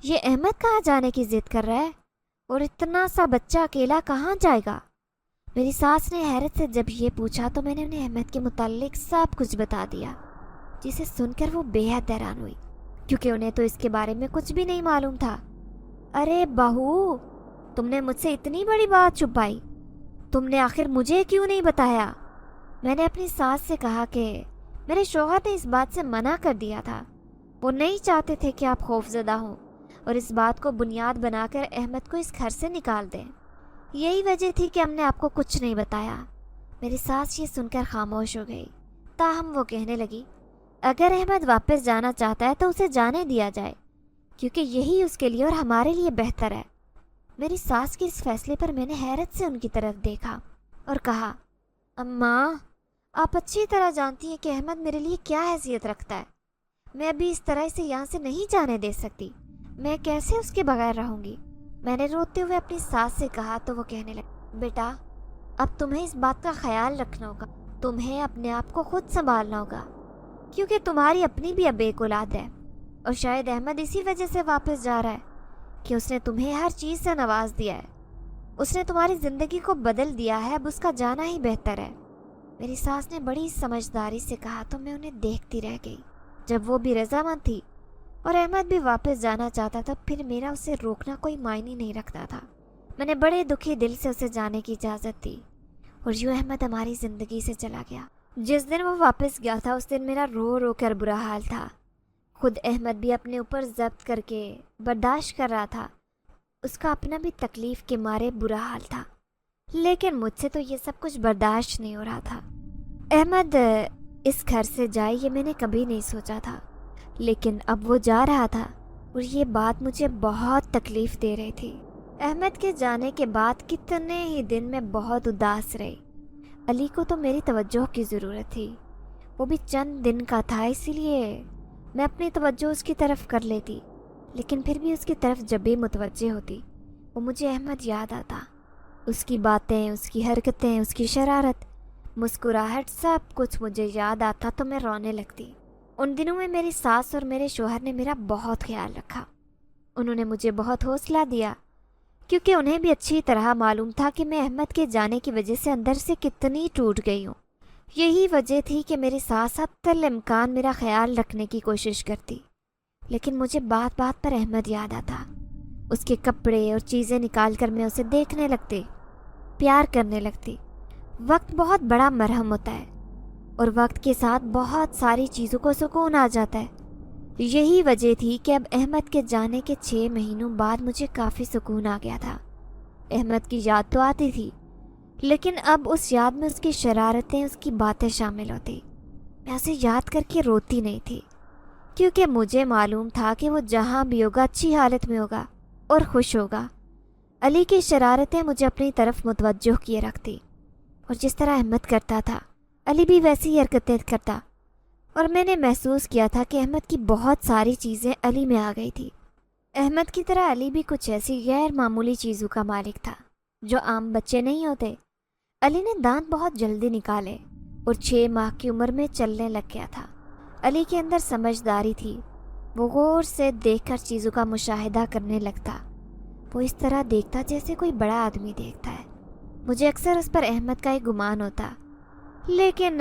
S2: یہ احمد کہاں جانے کی ضد کر رہا ہے، اور اتنا سا بچہ اکیلا کہاں جائے گا؟ میری ساس نے حیرت سے جب یہ پوچھا تو میں نے انہیں احمد کے متعلق سب کچھ بتا دیا، جسے سن کر وہ بے حد حیران ہوئی، کیونکہ انہیں تو اس کے بارے میں کچھ بھی نہیں معلوم تھا۔ ارے بہو، تم نے مجھ سے اتنی بڑی بات چھپائی، تم نے آخر مجھے کیوں نہیں بتایا؟ میں نے اپنی ساس سے کہا کہ میرے شوہر نے اس بات سے منع کر دیا تھا، وہ نہیں چاہتے تھے کہ آپ خوفزدہ ہوں اور اس بات کو بنیاد بنا کر احمد کو اس گھر سے نکال دیں۔ یہی وجہ تھی کہ ہم نے آپ کو کچھ نہیں بتایا۔ میری ساس یہ سن کر خاموش ہو گئی، تاہم وہ کہنے لگی، اگر احمد واپس جانا چاہتا ہے تو اسے جانے دیا جائے، کیونکہ یہی اس کے لیے اور ہمارے لیے بہتر ہے۔ میری ساس کے اس فیصلے پر میں نے حیرت سے ان کی طرف دیکھا اور کہا، اماں، آپ اچھی طرح جانتی ہیں کہ احمد میرے لیے کیا حیثیت رکھتا ہے۔ میں ابھی اس طرح اسے یہاں سے نہیں جانے دے سکتی۔ میں کیسے اس کے بغیر رہوں گی؟ میں نے روتے ہوئے اپنی ساس سے کہا تو وہ کہنے لگی، بیٹا، اب تمہیں اس بات کا خیال رکھنا ہوگا، تمہیں اپنے آپ کو خود سنبھالنا ہوگا، کیونکہ تمہاری اپنی بھی اب ایک اولاد ہے، اور شاید احمد اسی وجہ سے واپس جا رہا ہے کہ اس نے تمہیں ہر چیز سے نواز دیا ہے، اس نے تمہاری زندگی کو بدل دیا ہے، اب اس کا جانا ہی بہتر ہے۔ میری ساس نے بڑی سمجھداری سے کہا تو میں انہیں دیکھتی رہ گئی۔ جب وہ بھی رضامند تھی اور احمد بھی واپس جانا چاہتا تھا، پھر میرا اسے روکنا کوئی معنی نہیں رکھتا تھا۔ میں نے بڑے دکھی دل سے اسے جانے کی اجازت دی، اور یوں احمد ہماری زندگی سے چلا گیا۔ جس دن وہ واپس گیا تھا اس دن میرا رو رو کر برا حال تھا۔ خود احمد بھی اپنے اوپر ضبط کر کے برداشت کر رہا تھا، اس کا اپنا بھی تکلیف کے مارے برا حال تھا، لیکن مجھ سے تو یہ سب کچھ برداشت نہیں ہو رہا تھا۔ احمد اس گھر سے جائے یہ میں نے کبھی نہیں سوچا تھا، لیکن اب وہ جا رہا تھا اور یہ بات مجھے بہت تکلیف دے رہی تھی۔ احمد کے جانے کے بعد کتنے ہی دن میں بہت اداس رہی۔ علی کو تو میری توجہ کی ضرورت تھی، وہ بھی چند دن کا تھا، اسی لیے میں اپنی توجہ اس کی طرف کر لیتی، لیکن پھر بھی اس کی طرف جب بھی متوجہ ہوتی وہ مجھے احمد یاد آتا۔ اس کی باتیں، اس کی حرکتیں، اس کی شرارت، مسکراہٹ، سب کچھ مجھے یاد آتا تو میں رونے لگتی۔ ان دنوں میں میری ساس اور میرے شوہر نے میرا بہت خیال رکھا، انہوں نے مجھے بہت حوصلہ دیا، کیونکہ انہیں بھی اچھی طرح معلوم تھا کہ میں احمد کے جانے کی وجہ سے اندر سے کتنی ٹوٹ گئی ہوں۔ یہی وجہ تھی کہ میری ساس حتی الامکان میرا خیال رکھنے کی کوشش کرتی، لیکن مجھے بات بات پر احمد یاد آتا۔ اس کے کپڑے اور چیزیں نکال کر میں اسے دیکھنے لگتی، پیار کرنے لگتی۔ وقت بہت بڑا مرہم ہوتا ہے، اور وقت کے ساتھ بہت ساری چیزوں کو سکون آ جاتا ہے۔ یہی وجہ تھی کہ اب احمد کے جانے کے 6 مہینوں بعد مجھے کافی سکون آ گیا تھا۔ احمد کی یاد تو آتی تھی، لیکن اب اس یاد میں اس کی شرارتیں، اس کی باتیں شامل ہوتی۔ میں اسے یاد کر کے روتی نہیں تھی، کیونکہ مجھے معلوم تھا کہ وہ جہاں بھی ہوگا اچھی حالت میں ہوگا اور خوش ہوگا۔ علی کی شرارتیں مجھے اپنی طرف متوجہ کیے رکھتی، اور جس طرح احمد کرتا تھا علی بھی ویسی ہی حرکتیں کرتا، اور میں نے محسوس کیا تھا کہ احمد کی بہت ساری چیزیں علی میں آ گئی تھی۔ احمد کی طرح علی بھی کچھ ایسی غیر معمولی چیزوں کا مالک تھا جو عام بچے نہیں ہوتے۔ علی نے دانت بہت جلدی نکالے اور 6 ماہ کی عمر میں چلنے لگ گیا تھا۔ علی کے اندر سمجھداری تھی، وہ غور سے دیکھ کر چیزوں کا مشاہدہ کرنے لگتا، وہ اس طرح دیکھتا جیسے کوئی بڑا آدمی دیکھتا ہے۔ مجھے اکثر اس پر احمد کا ایک گمان ہوتا، لیکن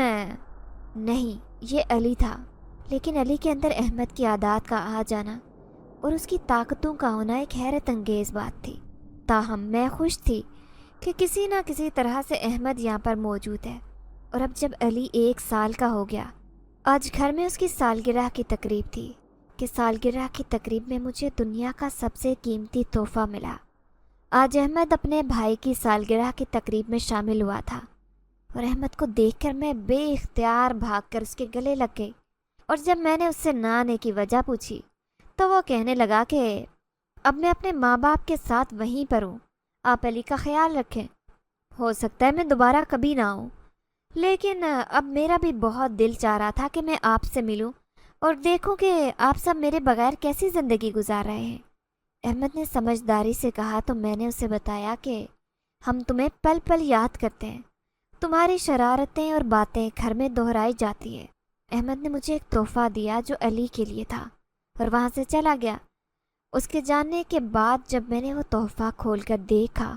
S2: نہیں، یہ علی تھا۔ لیکن علی کے اندر احمد کی عادات کا آ جانا اور اس کی طاقتوں کا ہونا ایک حیرت انگیز بات تھی۔ تاہم میں خوش تھی کہ کسی نہ کسی طرح سے احمد یہاں پر موجود ہے، اور اب جب علی 1 سال کا ہو گیا، آج گھر میں اس کی سالگرہ کی تقریب تھی کہ سالگرہ کی تقریب میں مجھے دنیا کا سب سے قیمتی تحفہ ملا۔ آج احمد اپنے بھائی کی سالگرہ کی تقریب میں شامل ہوا تھا، اور احمد کو دیکھ کر میں بے اختیار بھاگ کر اس کے گلے لگ گئی، اور جب میں نے اس سے نہ آنے کی وجہ پوچھی تو وہ کہنے لگا کہ اب میں اپنے ماں باپ کے ساتھ وہیں پر ہوں، آپ علی کا خیال رکھیں، ہو سکتا ہے میں دوبارہ کبھی نہ آؤں، لیکن اب میرا بھی بہت دل چاہ رہا تھا کہ میں آپ سے ملوں اور دیکھوں کہ آپ سب میرے بغیر کیسی زندگی گزار رہے ہیں۔ احمد نے سمجھداری سے کہا تو میں نے اسے بتایا کہ ہم تمہیں پل پل یاد کرتے ہیں، تمہاری شرارتیں اور باتیں گھر میں دہرائی جاتی ہیں۔ احمد نے مجھے ایک تحفہ دیا جو علی کے لیے تھا، اور وہاں سے چلا گیا۔ اس کے جانے کے بعد جب میں نے وہ تحفہ کھول کر دیکھا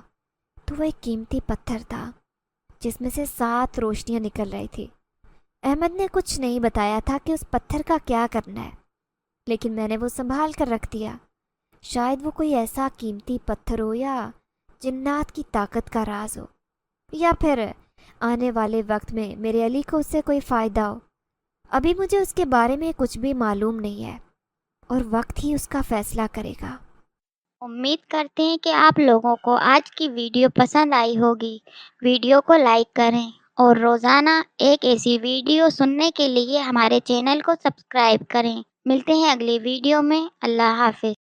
S2: تو وہ ایک قیمتی پتھر تھا جس میں سے 7 روشنیاں نکل رہی تھی۔ احمد نے کچھ نہیں بتایا تھا کہ اس پتھر کا کیا کرنا ہے، لیکن میں نے وہ سنبھال کر رکھ دیا۔ شاید وہ کوئی ایسا قیمتی پتھر ہو، یا جنات کی طاقت کا راز ہو، یا پھر آنے والے وقت میں میرے علی کو اس سے کوئی فائدہ ہو۔ ابھی مجھے اس کے بارے میں کچھ بھی معلوم نہیں ہے، اور وقت ہی اس کا فیصلہ کرے گا۔
S1: امید کرتے ہیں کہ آپ لوگوں کو آج کی ویڈیو پسند آئی ہوگی۔ ویڈیو کو لائک کریں اور روزانہ ایک ایسی ویڈیو سننے کے لیے ہمارے چینل کو سبسکرائب کریں۔ ملتے ہیں اگلی ویڈیو میں۔ اللہ حافظ۔